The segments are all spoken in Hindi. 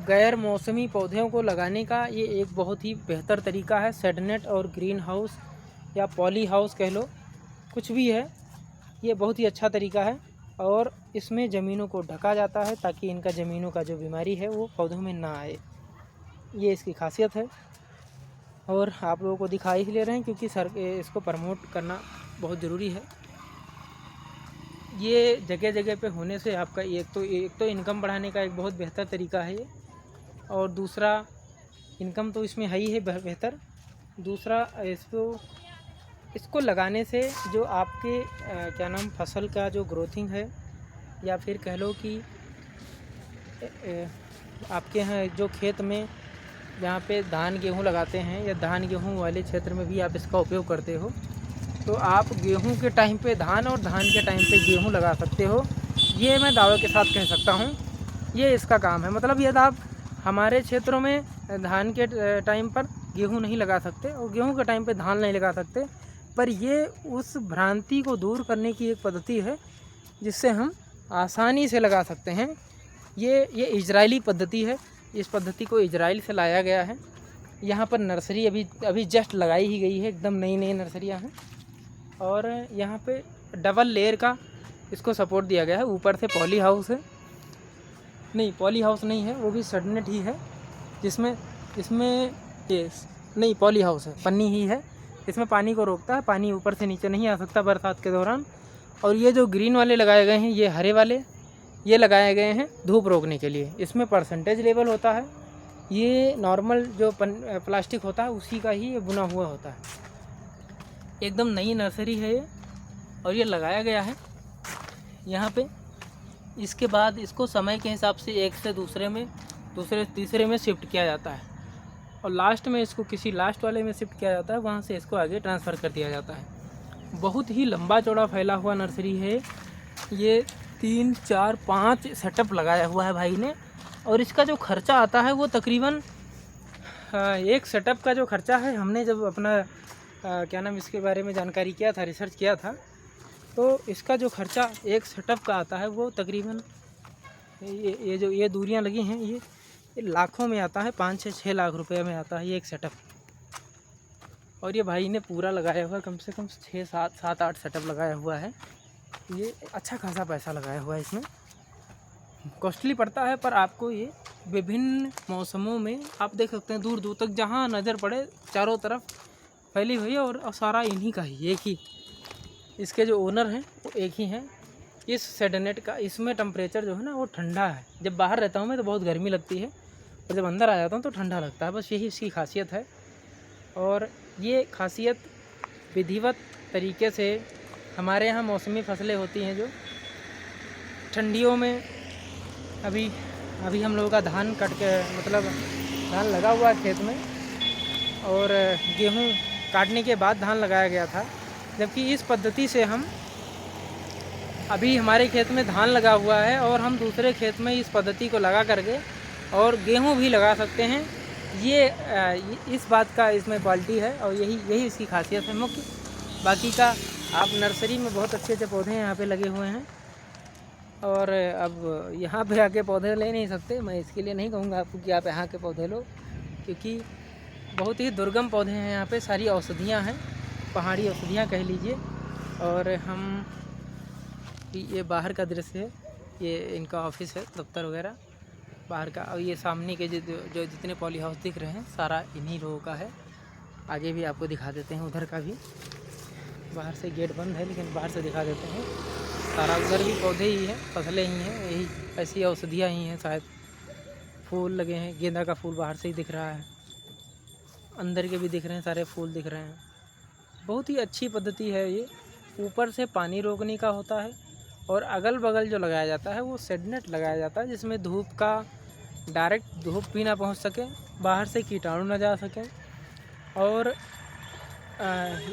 गैर मौसमी पौधों को लगाने का ये एक बहुत ही बेहतर तरीका है। शेड नेट और ग्रीन हाउस या पॉली हाउस कह लो, कुछ भी है, ये बहुत ही अच्छा तरीका है। और इसमें ज़मीनों को ढका जाता है ताकि इनका ज़मीनों का जो बीमारी है वो पौधों में ना आए, ये इसकी खासियत है। और आप लोगों को दिखा ही ले रहे हैं क्योंकि इसको प्रमोट करना बहुत ज़रूरी है। ये जगह जगह पे होने से आपका एक तो इनकम बढ़ाने का एक बहुत बेहतर तरीका है ये, और दूसरा इनकम तो इसमें है ही है बेहतर। दूसरा इसको लगाने से जो आपके क्या नाम फसल का जो ग्रोथिंग है, या फिर कह लो कि आपके यहाँ जो खेत में जहाँ पे धान गेहूँ लगाते हैं या धान गेहूँ वाले क्षेत्र में भी आप इसका उपयोग करते हो, तो आप गेहूं के टाइम पे धान और धान के टाइम पे गेहूं लगा सकते हो। ये मैं दावे के साथ कह सकता हूं, ये इसका काम है। मतलब यदि आप हमारे क्षेत्रों में धान के टाइम पर गेहूं नहीं लगा सकते और गेहूं के टाइम पे धान नहीं लगा सकते, पर ये उस भ्रांति को दूर करने की एक पद्धति है जिससे हम आसानी से लगा सकते हैं। ये इजरायली पद्धति है। इस पद्धति को इजराइल से लाया गया है। यहाँ पर नर्सरी अभी जस्ट लगाई ही गई है, एकदम नई नई नर्सरियाँ हैं। और यहाँ पे डबल लेयर का इसको सपोर्ट दिया गया है। ऊपर से पॉली हाउस है, नहीं पॉली हाउस नहीं है, वो भी शेड नेट ही है, जिसमें ये नहीं पॉली हाउस है, पन्नी ही है। इसमें पानी को रोकता है, पानी ऊपर से नीचे नहीं आ सकता बरसात के दौरान। और ये जो ग्रीन वाले लगाए गए हैं, ये हरे वाले ये लगाए गए हैं धूप रोकने के लिए। इसमें परसेंटेज लेवल होता है, ये नॉर्मल जो प्लास्टिक होता है उसी का ही बुना हुआ होता है। एकदम नई नर्सरी है ये, और ये लगाया गया है यहाँ पे। इसके बाद इसको समय के हिसाब से एक से दूसरे तीसरे में शिफ्ट किया जाता है, और लास्ट में इसको किसी लास्ट वाले में शिफ्ट किया जाता है, वहाँ से इसको आगे ट्रांसफ़र कर दिया जाता है। बहुत ही लंबा चौड़ा फैला हुआ नर्सरी है ये। 3 4 5 सेटअप लगाया हुआ है भाई ने। और इसका जो खर्चा आता है वो तकरीबन एक सेटअप का जो खर्चा है, हमने जब अपना क्या नाम इसके बारे में जानकारी किया था, रिसर्च किया था, तो इसका जो खर्चा एक सेटअप का आता है वो तकरीबन ये दूरियां लगी हैं ये लाखों में आता है। 5 से 6 लाख रुपए में आता है ये एक सेटअप। और ये भाई ने पूरा लगाया हुआ, कम से कम 7-8 सेटअप लगाया हुआ है। ये अच्छा खासा पैसा लगाया हुआ है इसमें। कॉस्टली पड़ता है, पर आपको ये विभिन्न मौसमों में आप देख सकते हैं, दूर दूर तक जहाँ नज़र पड़े चारों तरफ फैली हुई है। और सारा इन्हीं का ही, एक ही इसके जो ओनर हैं वो एक ही हैं। इस शेड नेट का इसमें टेम्परेचर जो है ना वो ठंडा है। जब बाहर रहता हूँ मैं तो बहुत गर्मी लगती है, और जब अंदर आ जाता हूँ तो ठंडा लगता है। बस यही इसकी खासियत है। और ये खासियत विधिवत तरीके से हमारे यहाँ मौसमी फसलें होती हैं जो ठंडियों में, अभी हम लोगों का धान कट के मतलब धान लगा हुआ है खेत में, और गेहूँ काटने के बाद धान लगाया गया था। जबकि इस पद्धति से हम अभी हमारे खेत में धान लगा हुआ है और हम दूसरे खेत में इस पद्धति को लगा करके और गेहूँ भी लगा सकते हैं। ये इस बात का इसमें क्वालिटी है, और यही इसकी खासियत है मुख्य। बाकी का आप नर्सरी में बहुत अच्छे अच्छे पौधे यहाँ पे लगे हुए हैं, और अब यहाँ पे आके पौधे ले नहीं सकते। मैं इसके लिए नहीं कहूँगा आपको कि आप यहाँ के पौधे लो, क्योंकि बहुत ही दुर्गम पौधे हैं यहाँ पे। सारी औषधियाँ हैं, पहाड़ी औषधियाँ कह लीजिए। और हम ये बाहर का दृश्य है, ये इनका ऑफिस है, दफ्तर वगैरह बाहर का। और ये सामने के जो जितने पॉली हाउस दिख रहे हैं सारा इन्हीं लोगों का है। आगे भी आपको दिखा देते हैं, उधर का भी। बाहर से गेट बंद है लेकिन बाहर से दिखा देते हैं। सारा उधर भी पौधे ही हैं, फसलें ही हैं, यही ऐसी औषधियाँ ही हैं शायद। फूल लगे हैं, गेंदा का फूल बाहर से ही दिख रहा है, अंदर के भी दिख रहे हैं, सारे फूल दिख रहे हैं। बहुत ही अच्छी पद्धति है ये। ऊपर से पानी रोकने का होता है, और अगल बगल जो लगाया जाता है वो शेड नेट लगाया जाता है, जिसमें धूप का डायरेक्ट धूप भी ना पहुंच सके, बाहर से कीटाणु ना जा सके, और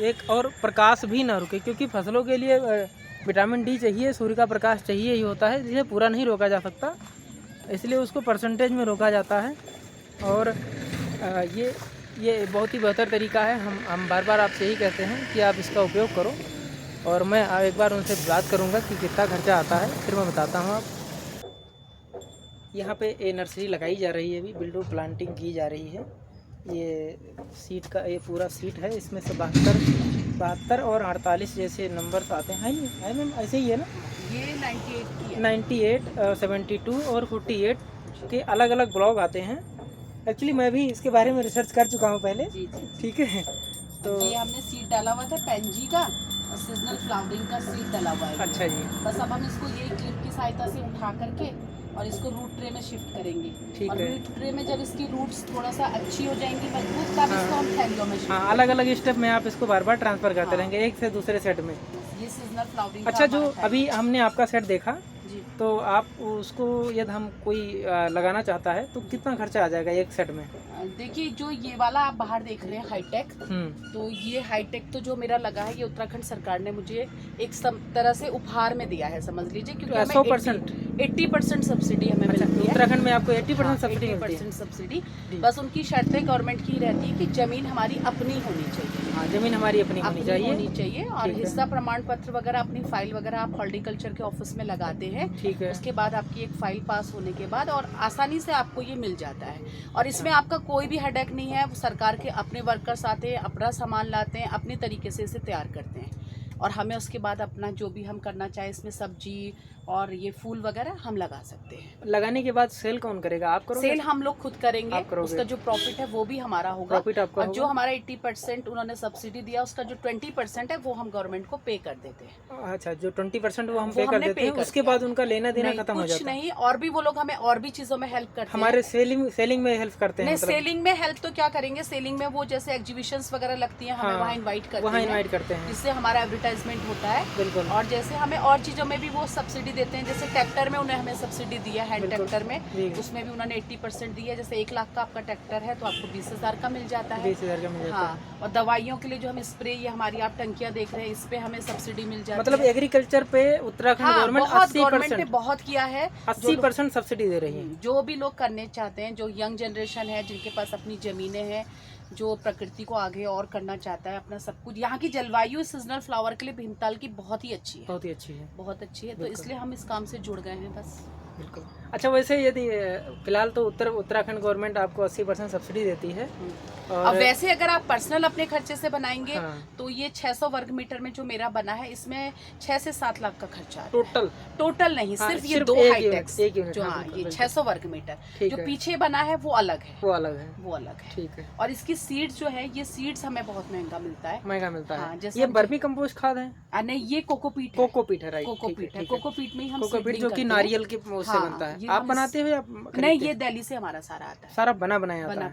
एक और प्रकाश भी ना रुके, क्योंकि फसलों के लिए विटामिन डी चाहिए, सूर्य का प्रकाश चाहिए ही होता है, जिसे पूरा नहीं रोका जा सकता, इसलिए उसको परसेंटेज में रोका जाता है। और ये बहुत ही बेहतर तरीका है। हम बार बार आपसे यही कहते हैं कि आप इसका उपयोग करो, और मैं एक बार उनसे बात करूंगा कि कितना खर्चा आता है, फिर मैं बताता हूँ। आप यहाँ पे ये नर्सरी लगाई जा रही है, अभी बिल्डो प्लांटिंग की जा रही है। ये सीट का ये पूरा सीट है, इसमें से 72 और 48 जैसे नंबर्स आते हैं है मैम, ऐसे ही है ना? ये 98 की है। 98, 72 और 48 के अलग अलग ब्लॉग आते हैं। एक्चुअली मैं भी इसके बारे में रिसर्च कर चुका हूँ पहले। जी जी। ठीक है, तो ये हमने सीड डाला हुआ था पेंजी का और सीजनल फ्लावरिंग का सीड डाला हुआ है। अच्छा जी। बस अब हम इसको ये क्लिप की सहायता से उठा करके और इसको रूट ट्रे में शिफ्ट करेंगे। ठीक और है। रूट ट्रे में जब इसकी रूट्स थोड़ा सा अच्छी हो जाएंगी मजबूत, तब इसको हम थैलियों में शिफ्ट हाँ, अलग अलग स्टेप में आप इसको बार बार ट्रांसफर करते हाँ। रहेंगे एक से दूसरे सेट में। ये सीजनल फ्लावरिंग। अच्छा, जो अभी हमने आपका सेट देखा, जी, तो आप उसको यदि हम कोई लगाना चाहता है तो कितना खर्चा आ जाएगा एक सेट में? देखिए जो ये वाला आप बाहर देख रहे हैं हाईटेक, तो ये हाईटेक तो जो मेरा लगा है ये उत्तराखंड सरकार ने मुझे एक तरह से उपहार में दिया है, समझ लीजिए, क्योंकि हमें 80% सब्सिडी हमें मिलती है। उत्तराखंड में आपको 80% हाँ, सब्सिडी मिलती है। 80% सब्सिडी। बस उनकी शर्तें गवर्नमेंट की रहती है कि जमीन हमारी अपनी होनी चाहिए। हाँ, जमीन हमारी अपनी होनी चाहिए और हिस्सा प्रमाण पत्र वगैरह, अपनी फाइल वगैरह आप हॉर्टिकल्चर के ऑफिस में लगाते हैं। ठीक है। उसके बाद आपकी एक फाइल पास होने के बाद और आसानी से आपको ये मिल जाता है। और इसमें आपका कोई भी हेडेक नहीं है। सरकार के अपने वर्कर्स आते हैं, अपना सामान लाते हैं, अपने तरीके से इसे तैयार करते हैं और हमें उसके बाद अपना जो भी हम करना चाहे इसमें सब्जी और ये फूल वगैरह हम लगा सकते हैं। लगाने के बाद सेल कौन करेगा? आप करोगे? सेल हम लोग खुद करेंगे। उसका जो प्रॉफिट है वो भी हमारा होगा। प्रॉफिट आपका और जो हमारा 80% उन्होंने सब्सिडी दिया, उसका जो 20% है वो हम गवर्नमेंट को पे कर देते हैं। अच्छा, जो 20% वो हम पे कर देते हैं, उसके बाद उनका लेना देना खत्म हो जाता है? कुछ नहीं, और भी वो लोग हमें और भी चीजों में हेल्प करते हैं। हमारे सेलिंग में हेल्प करते हैं? सेलिंग में हेल्प तो क्या करेंगे, सेलिंग में वो जैसे एग्जीबिशंस वगैरह लगती हैं, हमें वहाँ इनवाइट करते हैं, जिससे हमारा एडवर्टाइजमेंट होता है। बिल्कुल। और जैसे हमें और चीजों में भी वो सब्सिडी देते हैं, जैसे ट्रैक्टर में उन्हें हमें सब्सिडी दी है, हैंड ट्रैक्टर में, उसमें भी उन्होंने 80% दी है। जैसे 1 लाख का आपका ट्रैक्टर है तो आपको 20,000 का मिल जाता है। 20,000 का मिल जाता है। हाँ, और दवाइयों के लिए जो हम स्प्रे, ये हमारी आप टंकियां देख रहे हैं, इस पे हमें सब्सिडी मिल जाती है। मतलब एग्रीकल्चर पे उत्तराखंड गवर्नमेंट गवर्नमेंट ने बहुत किया है, 80% सब्सिडी दे रही है। जो भी लोग करने चाहते हैं, जो यंग जनरेशन है, जिनके पास अपनी जमीनें हैं, जो प्रकृति को आगे और करना चाहता है अपना सब कुछ। यहाँ की जलवायु सीजनल फ्लावर के लिए भीमताल की बहुत ही अच्छी है, बहुत ही अच्छी है, बहुत अच्छी है। तो इसलिए हम इस काम से जुड़ गए हैं बस। बिल्कुल। अच्छा, वैसे यदि फिलहाल तो उत्तराखंड गवर्नमेंट आपको 80% सब्सिडी देती है, और अब वैसे अगर आप पर्सनल अपने खर्चे से बनाएंगे, हाँ। तो ये 600 वर्ग मीटर में जो मेरा बना है, इसमें 6 से 7 लाख का खर्चा है। टोटल नहीं, हाँ, सिर्फ ये 2 हाईटेक्स जो, हाँ, ये 600 वर्ग मीटर जो पीछे बना है वो अलग है। ठीक है। और इसकी सीड्स जो है, ये सीड्स हमें बहुत महंगा मिलता है। हाँ, जैसे ये वर्मी कंपोस्ट खाद है? नहीं, ये कोकोपीट है, राइट। कोकोपीट में ही हम कोकोपीट जो कि नारियल के उससे बनता है। आप बनाते हो या नहीं? ये दिल्ली से हमारा सारा आता है, सारा बनाया आता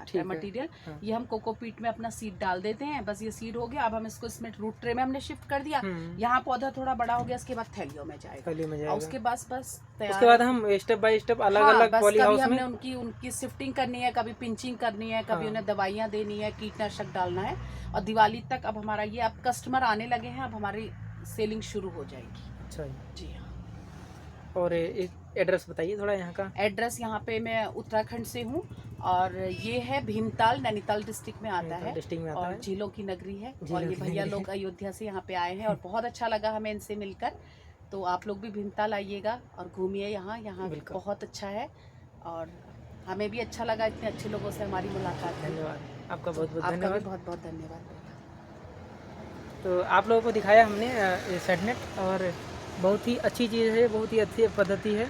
है मटेरियल। ये हम कोकोपीट में अपना सीड डाल देते हैं, बस ये सीड हो गया। अब हम इसको इसमें रूट ट्रे में हमने शिफ्ट कर दिया। यहाँ पौधा थोड़ा बड़ा हो गया, उसके बाद थैलियों में जाएगा। उसके बाद उसके बाद हम स्टेप बाय स्टेप अलग-अलग पॉली हाउस में हमने उनकी शिफ्टिंग करनी है, कभी पिंचिंग करनी है, कभी उन्हें दवाइयाँ देनी है, कीटनाशक डालना है। और दिवाली तक अब हमारा ये, अब कस्टमर आने लगे हैं, अब हमारी सेलिंग शुरू हो जाएगी। अच्छा जी हाँ। और एक एड्रेस बताइए थोड़ा यहाँ का। एड्रेस यहाँ पे मैं उत्तराखंड से हूँ और ये है भीमताल, नैनीताल डिस्ट्रिक्ट में आता है और झीलों की नगरी है। और ये भैया लोग अयोध्या से यहाँ पे आए हैं और बहुत अच्छा लगा हमें इनसे मिलकर। तो आप लोग भी भीमताल आइएगा और घूमिए, यहाँ बहुत अच्छा है और हमें भी अच्छा लगा, इतने अच्छे लोगों से हमारी मुलाकात है। धन्यवाद आपका, बहुत बहुत धन्यवाद। धन्यवाद। बहुत बहुत धन्यवाद। तो आप लोगों को दिखाया हमने ये सेटनेट, और बहुत ही अच्छी चीज़ है, बहुत ही अच्छी पद्धति है।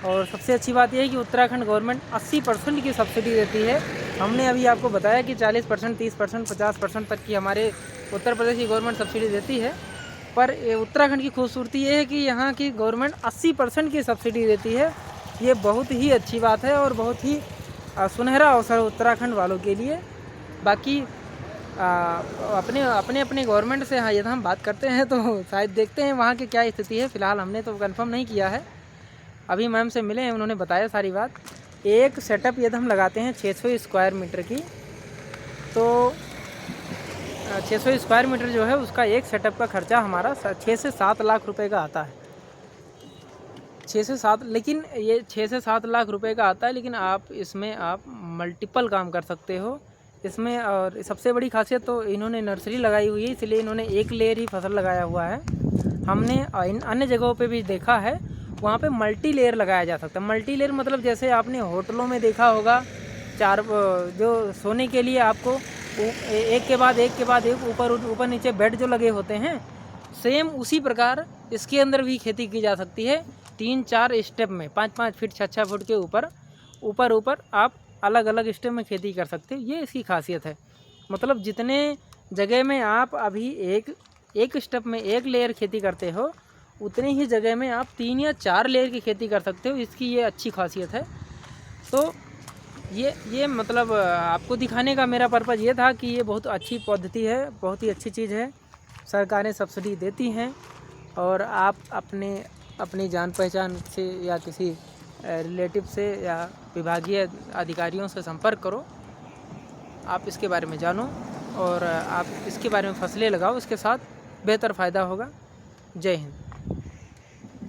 और सबसे अच्छी बात यह है कि उत्तराखंड गवर्नमेंट 80% की सब्सिडी देती है। हमने अभी आपको बताया कि 40%, 30%, 50% तक की हमारे उत्तर प्रदेश की गवर्नमेंट सब्सिडी देती है। पर उत्तराखंड की खूबसूरती ये है कि यहाँ की गवर्नमेंट 80% की सब्सिडी देती है। ये बहुत ही अच्छी बात है और बहुत ही सुनहरा अवसर उत्तराखंड वालों के लिए। बाकी अपने गवर्नमेंट से यदि हम बात करते हैं तो शायद देखते हैं वहाँ की क्या स्थिति है। फ़िलहाल हमने तो कंफर्म नहीं किया है, अभी मैम से मिले हैं, उन्होंने बताया सारी बात। एक सेटअप यदि हम लगाते हैं 600 स्क्वायर मीटर की, तो 600 स्क्वायर मीटर जो है उसका एक सेटअप का खर्चा हमारा 6 से 7 लाख रुपए का आता है। 6 से 7, लेकिन ये 6 से 7 लाख रुपए का आता है, लेकिन आप इसमें आप मल्टीपल काम कर सकते हो इसमें। और सबसे बड़ी खासियत तो इन्होंने नर्सरी लगाई हुई है, इसलिए इन्होंने एक लेयर ही फसल लगाया हुआ है। हमने इन अन्य जगहों पे भी देखा है, वहाँ पे मल्टी लेयर लगाया जा सकता है। मल्टी लेयर मतलब जैसे आपने होटलों में देखा होगा, जो सोने के लिए आपको एक के बाद एक ऊपर नीचे बेड जो लगे होते हैं, सेम उसी प्रकार इसके अंदर भी खेती की जा सकती है। 3-4 स्टेप में 5-5 फीट 6-6 फुट के ऊपर आप अलग अलग स्टेप में खेती कर सकते हो। ये इसकी खासियत है। मतलब जितने जगह में आप अभी एक स्टेप में 1 लेयर खेती करते हो, उतनी ही जगह में आप 3 या 4 लेयर की खेती कर सकते हो। इसकी ये अच्छी खासियत है। तो ये मतलब आपको दिखाने का मेरा पर्पज़ ये था कि ये बहुत अच्छी पद्धति है, बहुत ही अच्छी चीज़ है। सरकारें सब्सिडी देती हैं और आप अपनी जान पहचान से या किसी रिलेटिव से या विभागीय अधिकारियों से संपर्क करो। आप इसके बारे में जानो और आप इसके बारे में फसलें लगाओ, इसके साथ बेहतर फ़ायदा होगा। जय हिंद।